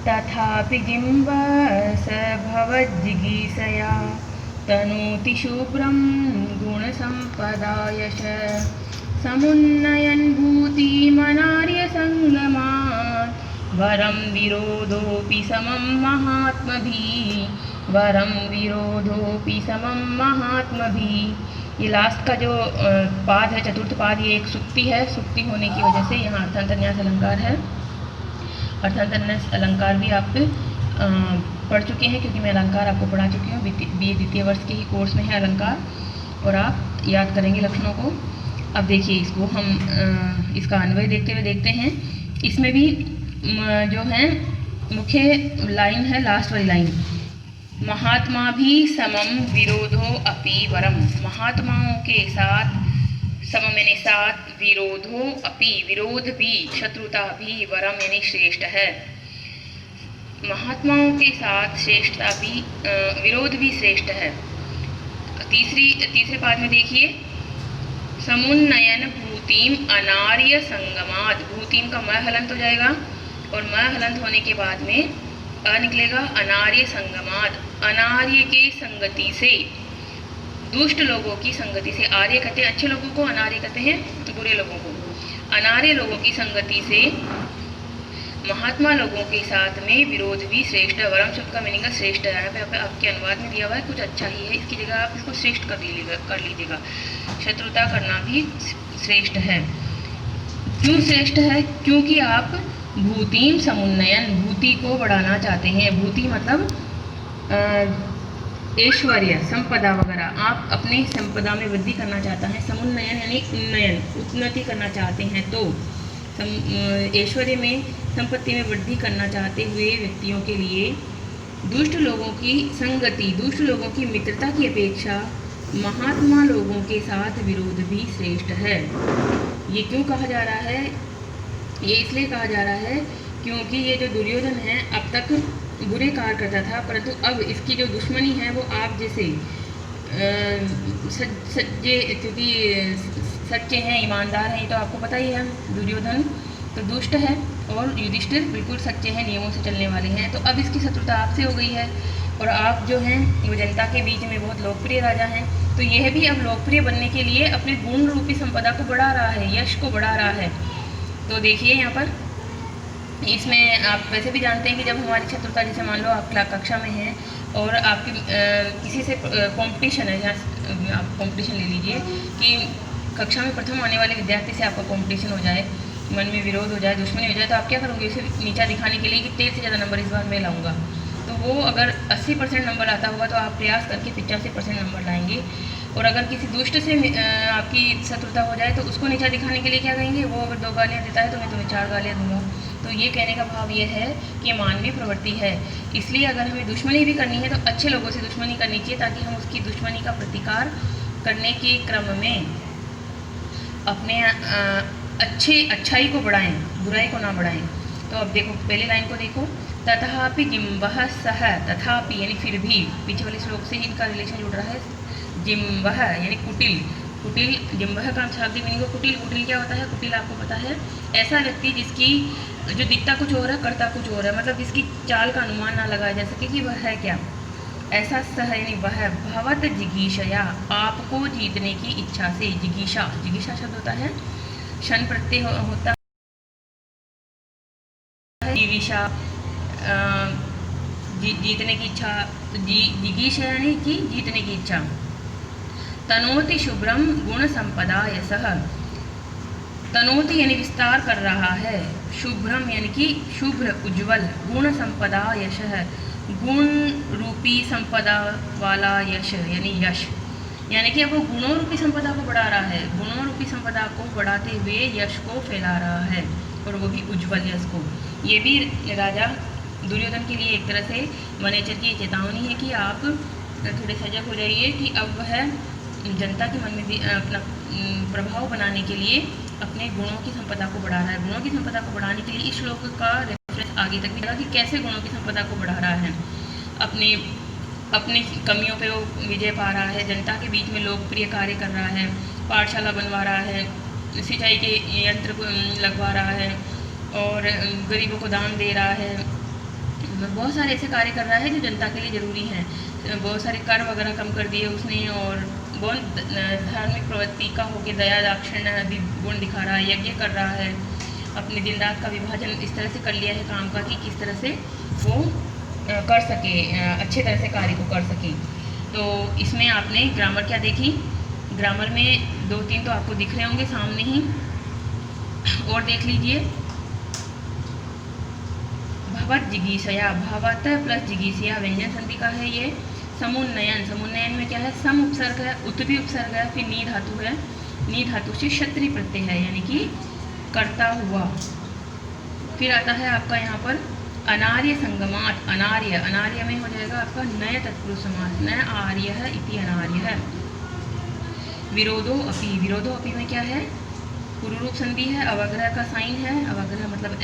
तथापि जिम्बस भवज्जिगीषया तनोति शुभ्रं गुणसम्पदा यश समुन्नयन् भूतिमनार्यसङ्गमात् वरं विरोधोऽपि समं महात्मभिः वरं विरोधोऽपि समं महात्मभिः। ये लास्ट का जो पाद है, चतुर्थ पाद, ये एक सुक्ति है। सुक्ति होने की वजह से यहाँ अर्थान्तन्यास अलंकार है। अर्थान्तन्यास अलंकार भी आप पढ़ चुके हैं, क्योंकि मैं अलंकार आपको पढ़ा चुकी हूँ। BA द्वितीय वर्ष के ही कोर्स में है अलंकार, और आप याद करेंगे लक्षणों को। अब देखिए, इसको हम इसका अन्वय देखते हुए देखते हैं। इसमें भी जो है मुख्य लाइन है, लास्ट वाली लाइन, महात्मा भी समम विरोधो अपि वरम। महात्माओं के साथ, समम यानी साथ, विरोधो अपि विरोध भी, शत्रुता भी, वरम यानी श्रेष्ठ है। महात्माओं के साथ श्रेष्ठता भी, विरोध भी श्रेष्ठ है। तीसरे पाद में देखिए, समुन्नयन भूतिम अनार्य संगमाद। भूतिम का म हलंत हो जाएगा, और म हलंत होने के बाद में अ निकलेगा। अनार्य संगमाद, अनार्य के संगति से, दुष्ट लोगों की संगति से। आर्य कहते हैं अच्छे लोगों को, अनार्य कहते हैं बुरे लोगों को। अनार्य लोगों की संगति से महात्मा लोगों के साथ में विरोध भी श्रेष्ठ है। वरम शब्द का मीनिंग है श्रेष्ठ है। यहाँ पे आपके अनुवाद में दिया हुआ है कुछ अच्छा ही है, इसकी जगह आप इसको श्रेष्ठ कर लीजिएगा। शत्रुता करना भी श्रेष्ठ है। क्यों श्रेष्ठ है? क्योंकि आप भूतिम समुन्नयन, भूति को बढ़ाना चाहते हैं। भूति मतलब ऐश्वर्य, संपदा वगैरह, आप अपनी संपदा में वृद्धि करना चाहता है। समुन्नयन यानी उन्नयन, उन्नति करना चाहते हैं। तो ऐश्वर्य में, संपत्ति में वृद्धि करना चाहते हुए व्यक्तियों के लिए दुष्ट लोगों की संगति, दुष्ट लोगों की मित्रता की अपेक्षा महात्मा लोगों के साथ विरोध भी श्रेष्ठ है। ये क्यों कहा जा रहा है? ये इसलिए कहा जा रहा है क्योंकि ये जो दुर्योधन है अब तक बुरे कार्य करता था, परंतु अब इसकी जो दुश्मनी है वो आप जैसे क्योंकि सच्चे हैं, ईमानदार हैं, ये तो आपको पता ही है। दुर्योधन तो दुष्ट है और युधिष्ठिर बिल्कुल सच्चे हैं, नियमों से चलने वाले हैं। तो अब इसकी शत्रुता आपसे हो गई है, और आप जो हैं वो जनता के बीच में बहुत लोकप्रिय राजा हैं। तो यह भी अब लोकप्रिय बनने के लिए अपने गुण रूपी संपदा को बढ़ा रहा है, यश को बढ़ा रहा है। तो देखिए यहाँ पर, इसमें आप वैसे भी जानते हैं कि जब हमारी शत्रुता, जैसे मान लो आप कक्षा में हैं और आपकी किसी से कंपटीशन है, जहाँ आप कंपटीशन ले लीजिए कि कक्षा में प्रथम आने वाले विद्यार्थी से आपका कंपटीशन हो जाए, मन में विरोध हो जाए, दुश्मनी हो जाए, तो आप क्या करोगे? उसे नीचा दिखाने के लिए कि तेज से ज़्यादा नंबर इस बार मैं लाऊंगा। तो वो अगर 80% नंबर आता होगा तो आप प्रयास करके 85% नंबर लाएंगे। और अगर किसी दुष्ट से आपकी शत्रुता हो जाए तो उसको नीचा दिखाने के लिए क्या कहेंगे? वो अगर 2 गालियाँ देता है तो मैं तुम्हें 4 गालियाँ दूंगा। तो ये कहने का भाव ये है कि मानवीय प्रवृत्ति है। इसलिए अगर हमें दुश्मनी भी करनी है तो अच्छे लोगों से दुश्मनी करनी चाहिए, ताकि हम उसकी दुश्मनी का प्रतिकार करने के क्रम में अपने अच्छाई को बढ़ाएं, बुराई को ना बढ़ाएं। तो अब देखो, पहली लाइन को देखो, तथापि जिम्बह सह, तथापि यानी फिर भी, पीछे वाले श्लोक से इनका रिलेशन जुड़ रहा है। जिम्बह यानी कुटिल, कुटिल, जिम्बह का शाब्दिक मीनिंग है कुटिल। कुटिल क्या होता है? कुटिल आपको पता है, ऐसा व्यक्ति जिसकी जो दिखता कुछ और है, करता कुछ और है, मतलब जिसकी चाल का अनुमान ना लगाया जा सके कि वह है क्या। ऐसा सह यानी वह, भवत जिगीषया, आपको जीतने की इच्छा से। जिगीषा, जिगीषा शब्द होता है, शन प्रत्यय होता है, जिगीषा जीतने की इच्छा। तो जिगीषा यानी कि जीतने की इच्छा। तनोति शुभ्रम गुण संपदा यशः, तनोति यानी विस्तार कर रहा है, शुभ्रम यानी कि शुभ्र, उज्ज्वल, गुण संपदा यशः, गुण रूपी संपदा वाला यश यानी यश, यानी कि अब वो गुणों रूपी संपदा को बढ़ा रहा है, गुणों रूपी संपदा को बढ़ाते हुए यश को फैला रहा है, और वो भी उज्ज्वल यश को। ये भी राजा दुर्योधन के लिए एक तरह से वनेचर की चेतावनी है कि आप थोड़े सजग हो जाइए कि अब वह जनता के मन में भी अपना प्रभाव बनाने के लिए अपने गुणों की संपदा को बढ़ा रहा है। गुणों की संपदा को बढ़ाने के लिए इस श्लोक का रेफरेंस आगे तक भी कि कैसे गुणों की संपदा को बढ़ा रहा है। अपनी कमियों पे वो विजय पा रहा है, जनता के बीच में लोकप्रिय कार्य कर रहा है, पाठशाला बनवा रहा है, सिंचाई के यंत्र को लगवा रहा है और गरीबों को दान दे रहा है, बहुत सारे ऐसे कार्य कर रहा है जो जनता के लिए ज़रूरी हैं। बहुत सारे कर वगैरह कम कर दिए उसने, और बहुत धार्मिक प्रवृत्ति का होकर दया दाक्षिण्य आदि गुण दिखा रहा है, यज्ञ कर रहा है, अपने दिन रात का विभाजन इस तरह से कर लिया है काम का कि किस तरह से वो कर सके, अच्छे तरह से कार्य को कर सके। तो इसमें आपने ग्रामर क्या देखी, ग्रामर में 2-3 तो आपको दिख रहे होंगे सामने ही, और देख लीजिए। भवत जिगीषया, भवत प्लस जिगीषया व्यंजन संधि का है ये। समुन्नयन, समुन्नयन में क्या है, सम उपसर्ग है, उत भी उपसर्ग है, फिर नी धातु है, नी धातु से क्षत्रिय प्रत्यय है, यानी कि करता हुआ। फिर आता है आपका यहाँ पर अनार्य संगमात, अनार्य, अनार्य में हो जाएगा आपका नय तत्पुरुष समास, न आर्य है इति अनार्य है। विरोधो अपि, विरोधो अपि में क्या है, पूर्व रूप संधि है, अवग्रह का साइन है, अवग्रह मतलब